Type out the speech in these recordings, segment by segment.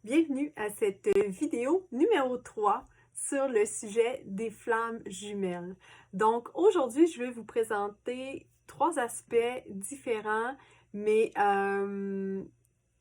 Bienvenue à cette vidéo numéro 3 sur le sujet des flammes jumelles. Donc aujourd'hui, je vais vous présenter trois aspects différents, mais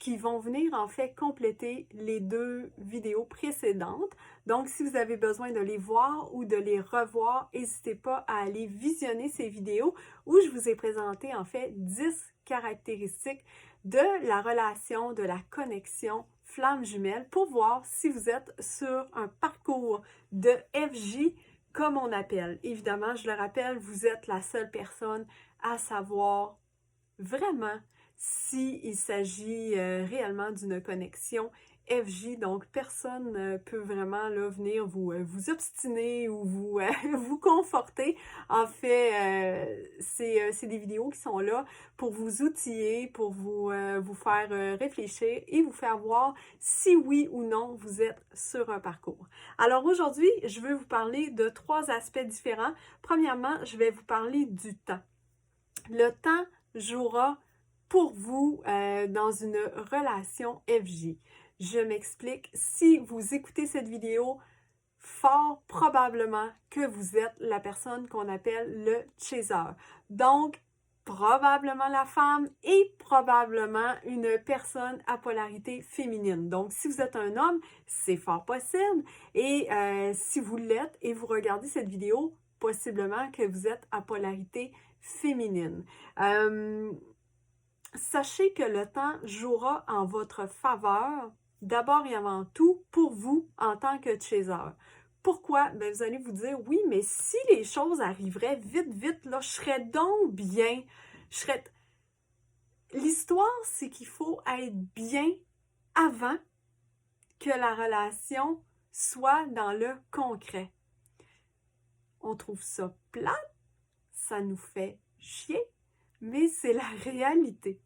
qui vont venir en fait compléter les deux vidéos précédentes. Donc si vous avez besoin de les voir ou de les revoir, n'hésitez pas à aller visionner ces vidéos où je vous ai présenté en fait 10 caractéristiques de la relation, de la connexion flamme jumelle pour voir si vous êtes sur un parcours de FJ comme on appelle. Évidemment, je le rappelle, vous êtes la seule personne à savoir vraiment s'il s'agit réellement d'une connexion FJ, donc personne ne peut vraiment là, venir vous obstiner ou vous conforter. En fait, c'est des vidéos qui sont là pour vous outiller, pour vous faire réfléchir et vous faire voir si oui ou non vous êtes sur un parcours. Alors aujourd'hui, je veux vous parler de trois aspects différents. Premièrement, je vais vous parler du temps. Le temps jouera pour vous dans une relation FJ. Je m'explique. Si vous écoutez cette vidéo, fort probablement que vous êtes la personne qu'on appelle le chaser. Donc, probablement la femme et probablement une personne à polarité féminine. Donc, si vous êtes un homme, c'est fort possible. Et si vous l'êtes et vous regardez cette vidéo, possiblement que vous êtes à polarité féminine. Sachez que le temps jouera en votre faveur, d'abord et avant tout, pour vous en tant que chaser. Pourquoi? Ben, vous allez vous dire, oui, mais si les choses arriveraient vite, vite, là, je serais donc bien. L'histoire, c'est qu'il faut être bien avant que la relation soit dans le concret. On trouve ça plate, ça nous fait chier, mais c'est la réalité.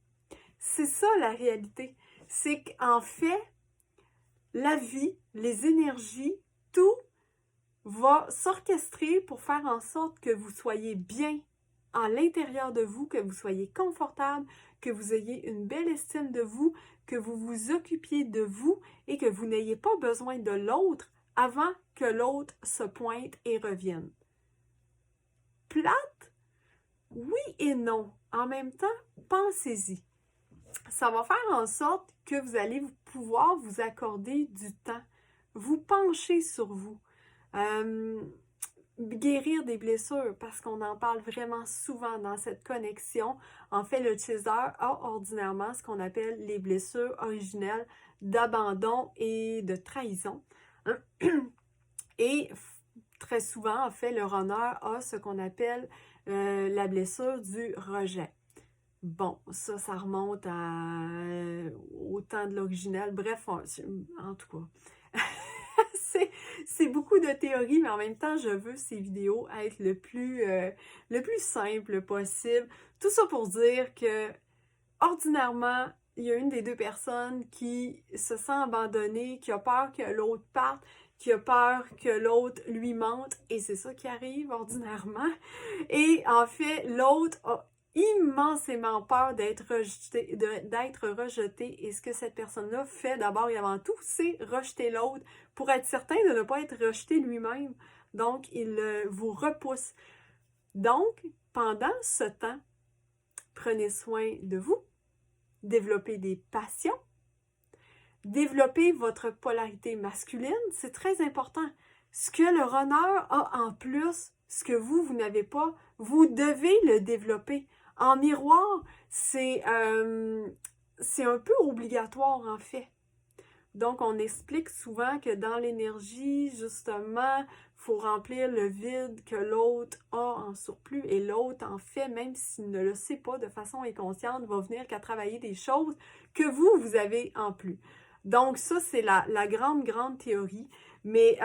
C'est ça la réalité. C'est qu'en fait, la vie, les énergies, tout va s'orchestrer pour faire en sorte que vous soyez bien à l'intérieur de vous, que vous soyez confortable, que vous ayez une belle estime de vous, que vous vous occupiez de vous et que vous n'ayez pas besoin de l'autre avant que l'autre se pointe et revienne. Plate? Oui et non. En même temps, pensez-y. Ça va faire en sorte que vous allez pouvoir vous accorder du temps, vous pencher sur vous, guérir des blessures, parce qu'on en parle vraiment souvent dans cette connexion. En fait, le chaser a ordinairement ce qu'on appelle les blessures originelles d'abandon et de trahison. Et très souvent, en fait, le runner a ce qu'on appelle la blessure du rejet. Bon, ça remonte au temps de l'original. Bref, en tout cas, c'est beaucoup de théories, mais en même temps, je veux ces vidéos être le plus simple possible. Tout ça pour dire que, ordinairement, il y a une des deux personnes qui se sent abandonnée, qui a peur que l'autre parte, qui a peur que l'autre lui mente, et c'est ça qui arrive ordinairement. Et en fait, l'autre a immensément peur d'être rejeté. Et ce que cette personne-là fait d'abord et avant tout, c'est rejeter l'autre pour être certain de ne pas être rejeté lui-même. Donc, il vous repousse. Donc, pendant ce temps, prenez soin de vous, développez des passions, développez votre polarité masculine, c'est très important. Ce que le runner a en plus, ce que vous n'avez pas, vous devez le développer. En miroir, c'est un peu obligatoire en fait. Donc, on explique souvent que dans l'énergie, justement, il faut remplir le vide que l'autre a en surplus et l'autre, en fait, même s'il ne le sait pas de façon inconsciente, va venir qu'à travailler des choses que vous avez en plus. Donc, ça, c'est la grande, grande théorie. Mais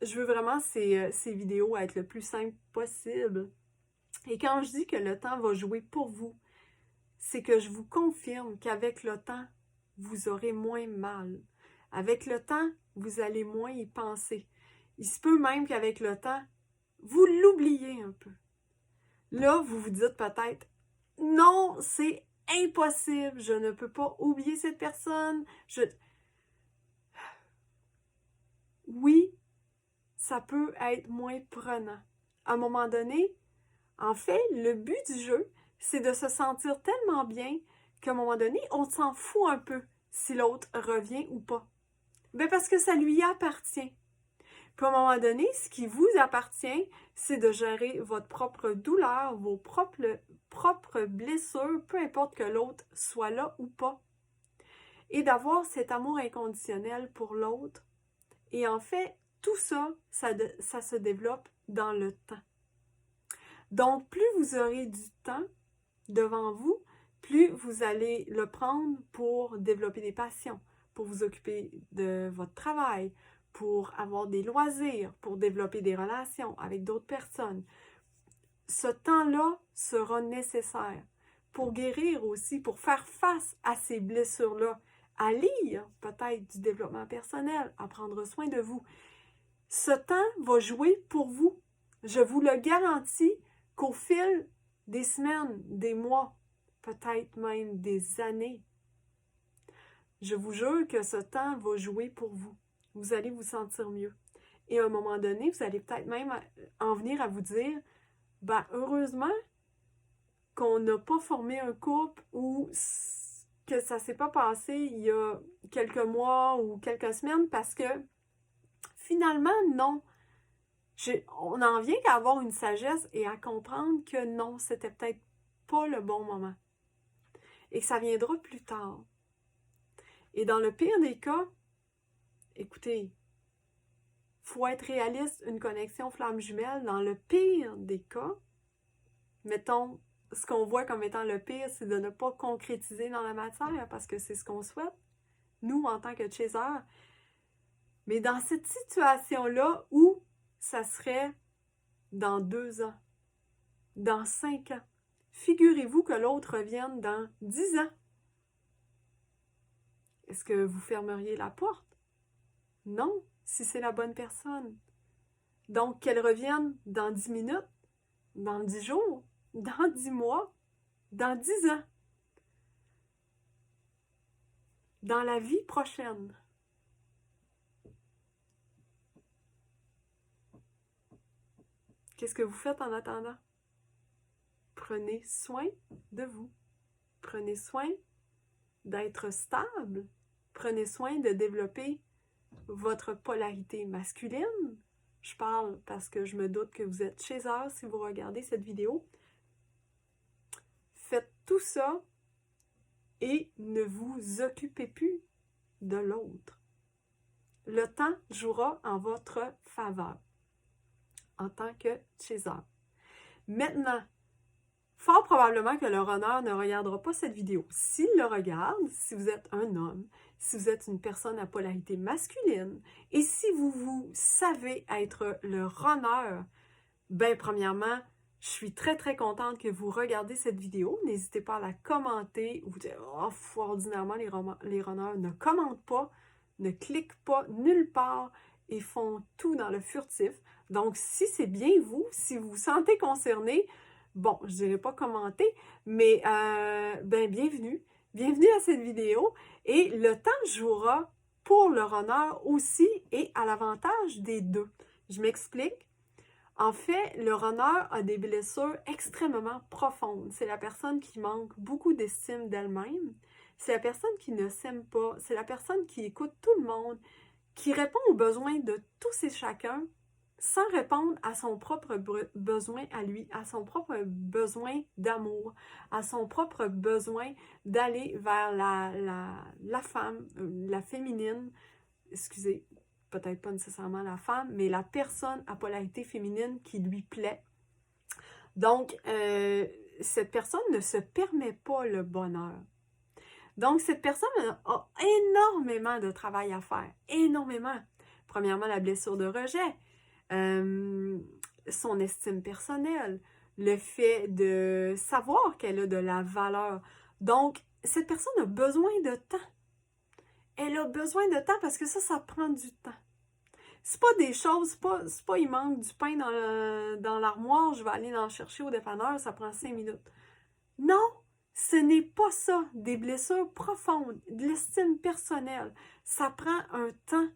je veux vraiment ces vidéos être le plus simple possible. Et quand je dis que le temps va jouer pour vous, c'est que je vous confirme qu'avec le temps, vous aurez moins mal. Avec le temps, vous allez moins y penser. Il se peut même qu'avec le temps, vous l'oubliez un peu. Là, vous vous dites peut-être, non, c'est impossible, je ne peux pas oublier cette personne. oui, ça peut être moins prenant. À un moment donné, en fait, le but du jeu, c'est de se sentir tellement bien qu'à un moment donné, on s'en fout un peu si l'autre revient ou pas. Ben parce que ça lui appartient. Puis à un moment donné, ce qui vous appartient, c'est de gérer votre propre douleur, vos propres blessures, peu importe que l'autre soit là ou pas. Et d'avoir cet amour inconditionnel pour l'autre. Et en fait, tout ça, ça se développe dans le temps. Donc, plus vous aurez du temps devant vous, plus vous allez le prendre pour développer des passions, pour vous occuper de votre travail, pour avoir des loisirs, pour développer des relations avec d'autres personnes. Ce temps-là sera nécessaire pour guérir aussi, pour faire face à ces blessures-là, à lire peut-être du développement personnel, à prendre soin de vous. Ce temps va jouer pour vous. Je vous le garantis qu'au fil des semaines, des mois, peut-être même des années, je vous jure que ce temps va jouer pour vous. Vous allez vous sentir mieux. Et à un moment donné, vous allez peut-être même en venir à vous dire, ben heureusement qu'on n'a pas formé un couple ou que ça s'est pas passé il y a quelques mois ou quelques semaines parce que finalement, non. On en vient qu'à avoir une sagesse et à comprendre que non, c'était peut-être pas le bon moment. Et que ça viendra plus tard. Et dans le pire des cas, écoutez, faut être réaliste, une connexion flamme jumelle, dans le pire des cas, mettons, ce qu'on voit comme étant le pire, c'est de ne pas concrétiser dans la matière parce que c'est ce qu'on souhaite, nous, en tant que chaser. Mais dans cette situation-là où ça serait dans 2 ans, dans 5 ans, figurez-vous que l'autre revienne dans 10 ans. Est-ce que vous fermeriez la porte? Non, si c'est la bonne personne. Donc, qu'elle revienne dans 10 minutes, dans 10 jours, dans 10 mois, dans 10 ans, dans la vie prochaine. Qu'est-ce que vous faites en attendant? Prenez soin de vous. Prenez soin d'être stable. Prenez soin de développer votre polarité masculine. Je parle parce que je me doute que vous êtes chaser si vous regardez cette vidéo. Faites tout ça et ne vous occupez plus de l'autre. Le temps jouera en votre faveur en tant que chaser. Maintenant, fort probablement que le runner ne regardera pas cette vidéo. S'il le regarde, si vous êtes un homme, si vous êtes une personne à polarité masculine, et si vous savez être le runner, ben premièrement, je suis très très contente que vous regardez cette vidéo. N'hésitez pas à la commenter ou dire « Oh, ordinairement, les runners ne commentent pas, ne cliquent pas nulle part et font tout dans le furtif. » Donc, si c'est bien vous, si vous vous sentez concerné, bon, je dirais pas commenter, mais ben bienvenue. Bienvenue à cette vidéo. Et le temps jouera pour le runner aussi et à l'avantage des deux. Je m'explique. En fait, le runner a des blessures extrêmement profondes. C'est la personne qui manque beaucoup d'estime d'elle-même. C'est la personne qui ne s'aime pas. C'est la personne qui écoute tout le monde, qui répond aux besoins de tous et chacun sans répondre à son propre besoin à lui, à son propre besoin d'amour, à son propre besoin d'aller vers la femme, la féminine, excusez, peut-être pas nécessairement la femme, mais la personne à polarité féminine qui lui plaît. Donc, cette personne ne se permet pas le bonheur. Donc, cette personne a énormément de travail à faire, énormément. Premièrement, la blessure de rejet, son estime personnelle, le fait de savoir qu'elle a de la valeur. Donc, cette personne a besoin de temps. Elle a besoin de temps parce que ça prend du temps. C'est pas des choses, c'est pas il manque du pain dans l'armoire, je vais aller en chercher au dépanneur, ça prend 5 minutes. Non, ce n'est pas ça. Des blessures profondes, de l'estime personnelle, ça prend un temps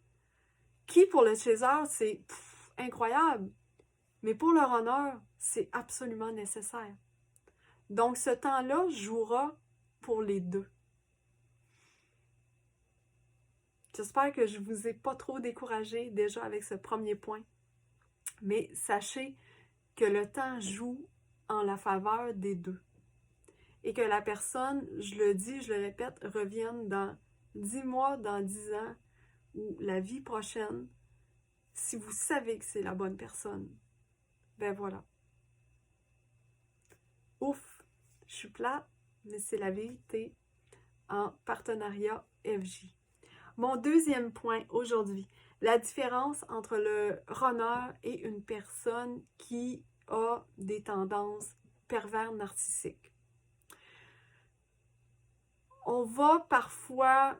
qui pour le chaser, c'est incroyable. Mais pour le runner, c'est absolument nécessaire. Donc, ce temps-là jouera pour les deux. J'espère que je ne vous ai pas trop découragé déjà avec ce premier point. Mais sachez que le temps joue en la faveur des deux. Et que la personne, je le dis, je le répète, revienne dans 10 mois, dans 10 ans, ou la vie prochaine, si vous savez que c'est la bonne personne. Ben voilà. Ouf, je suis plate, mais c'est la vérité en partenariat FJ. Mon deuxième point aujourd'hui, la différence entre le runner et une personne qui a des tendances pervers narcissiques. On va parfois...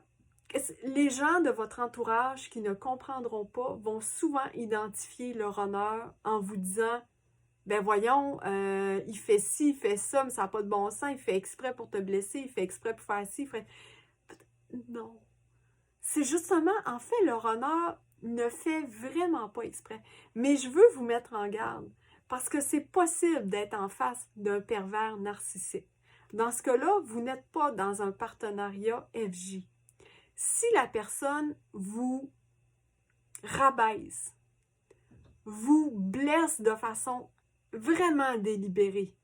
Les gens de votre entourage qui ne comprendront pas vont souvent identifier le runner en vous disant « Ben voyons, il fait ci, il fait ça, mais ça n'a pas de bon sens, il fait exprès pour te blesser, il fait exprès pour faire ci, il fait... » Non. C'est justement, en fait, le runner ne fait vraiment pas exprès. Mais je veux vous mettre en garde parce que c'est possible d'être en face d'un pervers narcissique. Dans ce cas-là, vous n'êtes pas dans un partenariat FJ. Si la personne vous rabaisse, vous blesse de façon vraiment délibérée,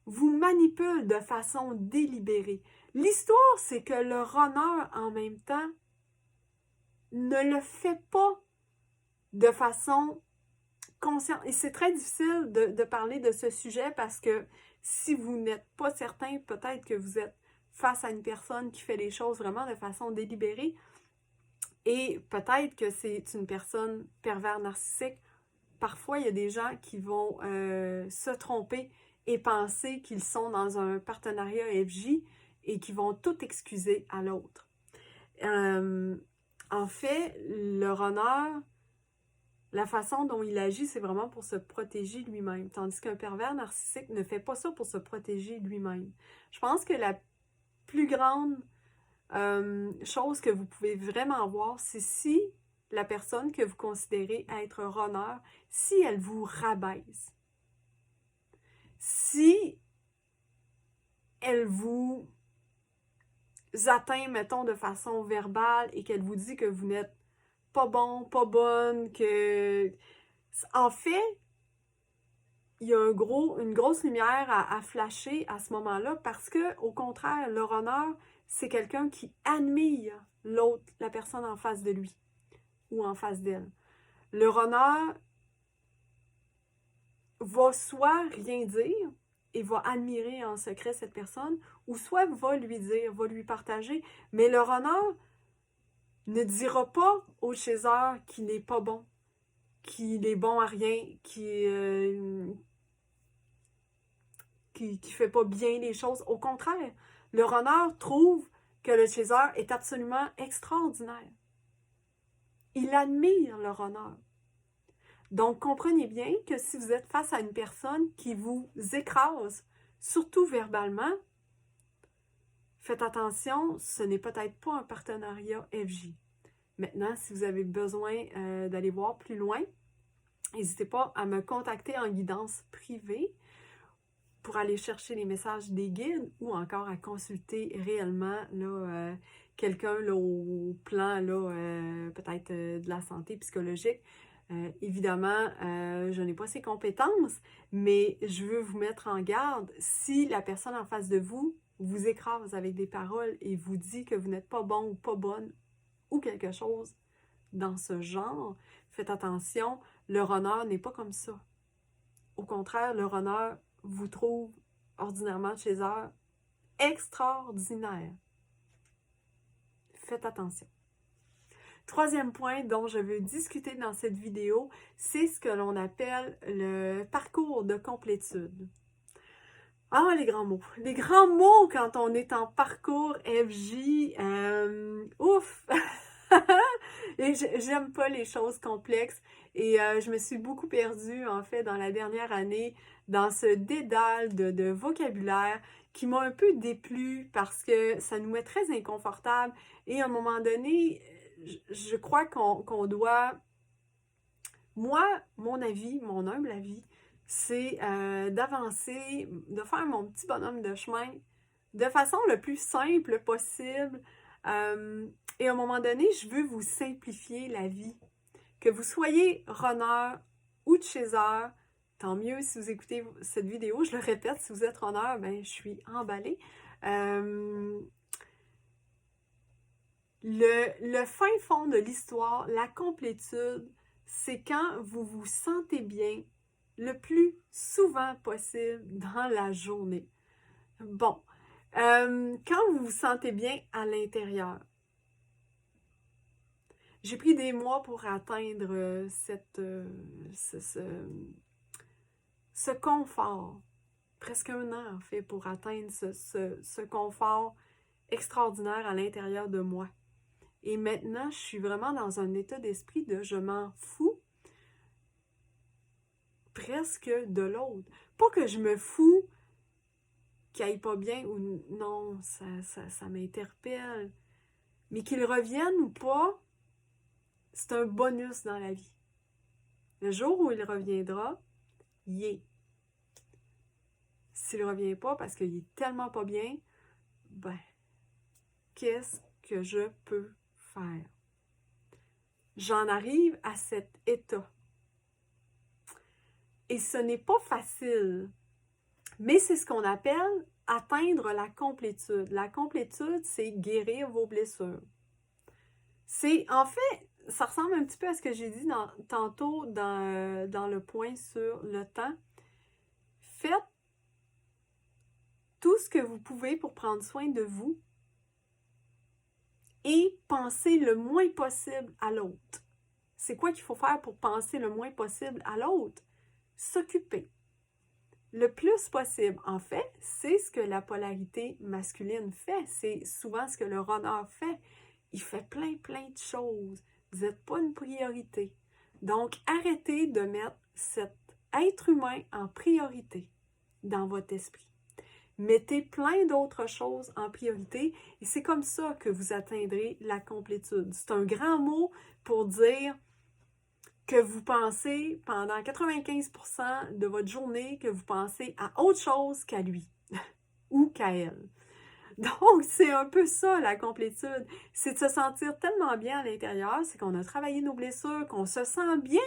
vous manipule de façon délibérée, l'histoire, c'est que le runner, en même temps, ne le fait pas de façon consciente. Et c'est très difficile de parler de ce sujet parce que si vous n'êtes pas certain, peut-être que vous êtes face à une personne qui fait les choses vraiment de façon délibérée et peut-être que c'est une personne pervers narcissique. Parfois, il y a des gens qui vont se tromper et penser qu'ils sont dans un partenariat FJ et qui vont tout excuser à l'autre. En fait, le runner, la façon dont il agit, c'est vraiment pour se protéger lui-même, tandis qu'un pervers narcissique ne fait pas ça pour se protéger lui-même. Je pense que la plus grande chose que vous pouvez vraiment voir, c'est si la personne que vous considérez être runner, si elle vous rabaisse, si elle vous atteint, mettons, de façon verbale et qu'elle vous dit que vous n'êtes pas bon, pas bonne, que... En fait, il y a une grosse lumière à flasher à ce moment-là parce que, au contraire, le runner, c'est quelqu'un qui admire l'autre, la personne en face de lui ou en face d'elle. Le runner va soit rien dire et va admirer en secret cette personne, ou soit va lui dire, va lui partager, mais le runner ne dira pas au chaser qu'il n'est pas bon, qu'il est bon à rien, qu'il fait pas bien les choses. Au contraire, le runner trouve que le chaser est absolument extraordinaire. Il admire le runner. Donc, comprenez bien que si vous êtes face à une personne qui vous écrase, surtout verbalement, faites attention, ce n'est peut-être pas un partenariat FJ. Maintenant, si vous avez besoin d'aller voir plus loin, n'hésitez pas à me contacter en guidance privée pour aller chercher les messages des guides ou encore à consulter réellement quelqu'un au plan peut-être de la santé psychologique. Évidemment, je n'ai pas ces compétences, mais je veux vous mettre en garde. Si la personne en face de vous vous écrase avec des paroles et vous dit que vous n'êtes pas bon ou pas bonne ou quelque chose dans ce genre, faites attention, le runner n'est pas comme ça. Au contraire, le runner vous trouve ordinairement chez eux extraordinaire. Faites attention. Troisième point dont je veux discuter dans cette vidéo, c'est ce que l'on appelle le parcours de complétude. Ah, les grands mots. Les grands mots quand on est en parcours FJ. Ouf! Et j'aime pas les choses complexes. Et je me suis beaucoup perdue, en fait, dans la dernière année, dans ce dédale de vocabulaire qui m'a un peu déplu parce que ça nous met très inconfortable. Et à un moment donné, je crois qu'on doit... Moi, mon avis, mon humble avis, c'est d'avancer, de faire mon petit bonhomme de chemin de façon le plus simple possible. Et à un moment donné, je veux vous simplifier la vie. Que vous soyez runner ou chaser, tant mieux si vous écoutez cette vidéo. Je le répète, si vous êtes runner, ben, je suis emballée. Le fin fond de l'histoire, la complétude, c'est quand vous vous sentez bien le plus souvent possible dans la journée. Bon, quand vous vous sentez bien à l'intérieur. J'ai pris des mois pour atteindre ce confort. Presque un an, en fait, pour atteindre ce confort extraordinaire à l'intérieur de moi. Et maintenant, je suis vraiment dans un état d'esprit de je m'en fous presque de l'autre. Pas que je me fous qu'il aille pas bien ou non, ça m'interpelle. Mais qu'il revienne ou pas, c'est un bonus dans la vie. Le jour où il reviendra, il est. S'il revient pas parce qu'il est tellement pas bien, ben, qu'est-ce que je peux faire? J'en arrive à cet état. Et ce n'est pas facile, mais c'est ce qu'on appelle atteindre la complétude. La complétude, c'est guérir vos blessures. C'est, en fait, ça ressemble un petit peu à ce que j'ai dit tantôt dans le point sur le temps. Faites tout ce que vous pouvez pour prendre soin de vous et pensez le moins possible à l'autre. C'est quoi qu'il faut faire pour penser le moins possible à l'autre? S'occuper. Le plus possible. En fait, c'est ce que la polarité masculine fait. C'est souvent ce que le runner fait. Il fait plein de choses. Vous n'êtes pas une priorité. Donc, arrêtez de mettre cet être humain en priorité dans votre esprit. Mettez plein d'autres choses en priorité et c'est comme ça que vous atteindrez la complétude. C'est un grand mot pour dire que vous pensez pendant 95% de votre journée que vous pensez à autre chose qu'à lui ou qu'à elle. Donc, c'est un peu ça, la complétude. C'est de se sentir tellement bien à l'intérieur, c'est qu'on a travaillé nos blessures, qu'on se sent bien,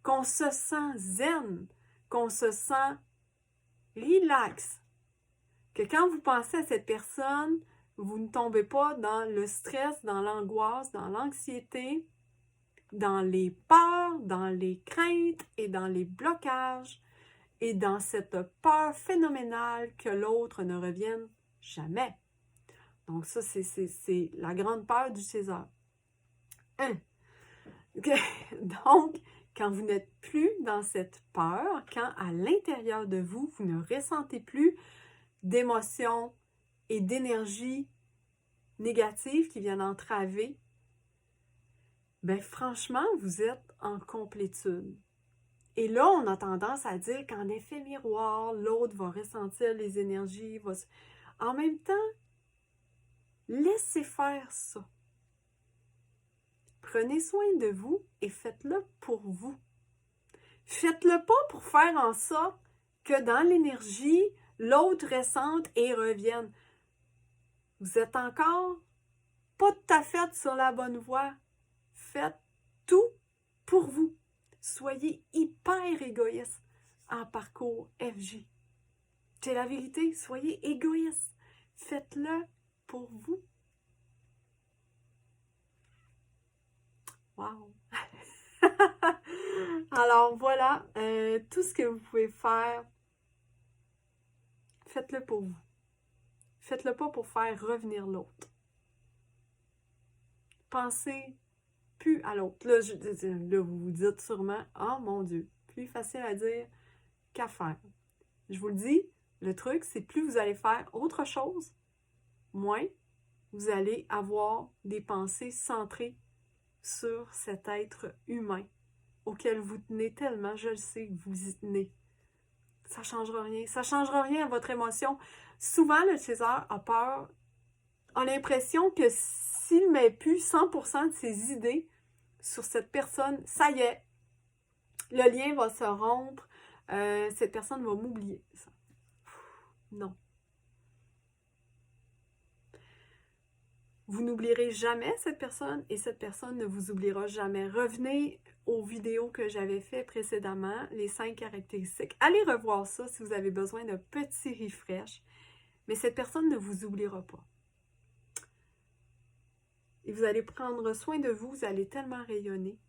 qu'on se sent zen, qu'on se sent relax. Que quand vous pensez à cette personne, vous ne tombez pas dans le stress, dans l'angoisse, dans l'anxiété, dans les peurs, dans les craintes et dans les blocages et dans cette peur phénoménale que l'autre ne revienne jamais. Donc ça, c'est la grande peur du César. Donc, quand vous n'êtes plus dans cette peur, quand à l'intérieur de vous, vous ne ressentez plus d'émotions et d'énergie négatives qui viennent entraver, ben franchement, vous êtes en complétude. Et là, on a tendance à dire qu'en effet miroir, l'autre va ressentir les énergies. En même temps, laissez faire ça. Prenez soin de vous et faites-le pour vous. Faites-le pas pour faire en sorte que dans l'énergie, l'autre ressente et revienne. Vous êtes encore pas tout à fait sur la bonne voie. Faites tout pour vous. Soyez hyper égoïste en parcours FJ. C'est la vérité, soyez égoïste. Faites-le pour vous. Wow! Alors voilà, tout ce que vous pouvez faire, faites-le pour vous. Faites-le pas pour faire revenir l'autre. Pensez plus à l'autre. Là, vous vous dites sûrement, oh mon Dieu, plus facile à dire qu'à faire. Je vous le dis, le truc, c'est plus vous allez faire autre chose, moins vous allez avoir des pensées centrées sur cet être humain auquel vous tenez tellement, je le sais que vous y tenez. Ça ne changera rien. Ça ne changera rien à votre émotion. Souvent, le César a peur, a l'impression que s'il ne met plus 100% de ses idées sur cette personne, ça y est, le lien va se rompre, cette personne va m'oublier. Non. Vous n'oublierez jamais cette personne et cette personne ne vous oubliera jamais. Revenez aux vidéos que j'avais fait précédemment, les 5 caractéristiques. Allez revoir ça si vous avez besoin d'un petit refresh. Mais cette personne ne vous oubliera pas. Et vous allez prendre soin de vous, vous allez tellement rayonner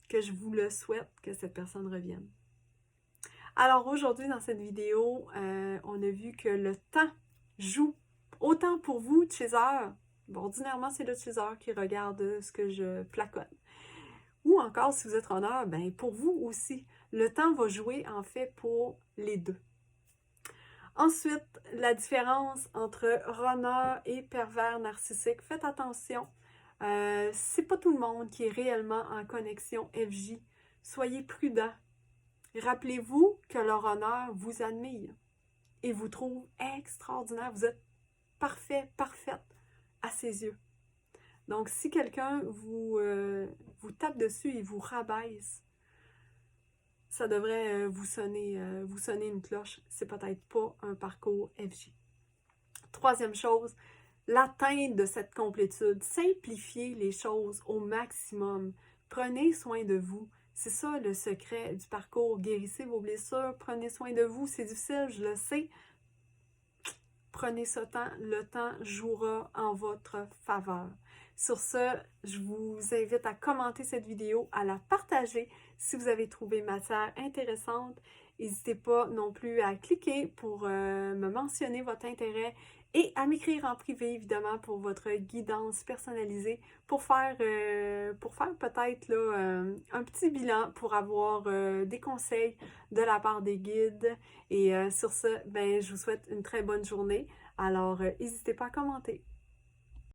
que je vous le souhaite que cette personne revienne. Alors aujourd'hui, dans cette vidéo, on a vu que le temps joue autant pour vous, chasers. Bon, ordinairement, c'est le chaser qui regarde ce que je placonne. Ou encore, si vous êtes runner, ben pour vous aussi. Le temps va jouer, en fait, pour les deux. Ensuite, la différence entre runner et pervers narcissique. Faites attention. C'est pas tout le monde qui est réellement en connexion FJ. Soyez prudent. Rappelez-vous que le runner vous admire et vous trouve extraordinaire. Vous êtes parfait, parfaite à ses yeux. Donc, si quelqu'un vous tape dessus et vous rabaisse, ça devrait vous sonner une cloche. C'est peut-être pas un parcours FJ. Troisième chose, l'atteinte de cette complétude. Simplifiez les choses au maximum. Prenez soin de vous. C'est ça le secret du parcours. Guérissez vos blessures, prenez soin de vous. C'est difficile, je le sais. Prenez ce temps, le temps jouera en votre faveur. Sur ce, je vous invite à commenter cette vidéo, à la partager si vous avez trouvé matière intéressante. N'hésitez pas non plus à cliquer pour me mentionner votre intérêt et à m'écrire en privé, évidemment, pour votre guidance personnalisée, pour faire peut-être là, un petit bilan, pour avoir des conseils de la part des guides. Et sur ce, ben, je vous souhaite une très bonne journée. Alors, n'hésitez pas à commenter.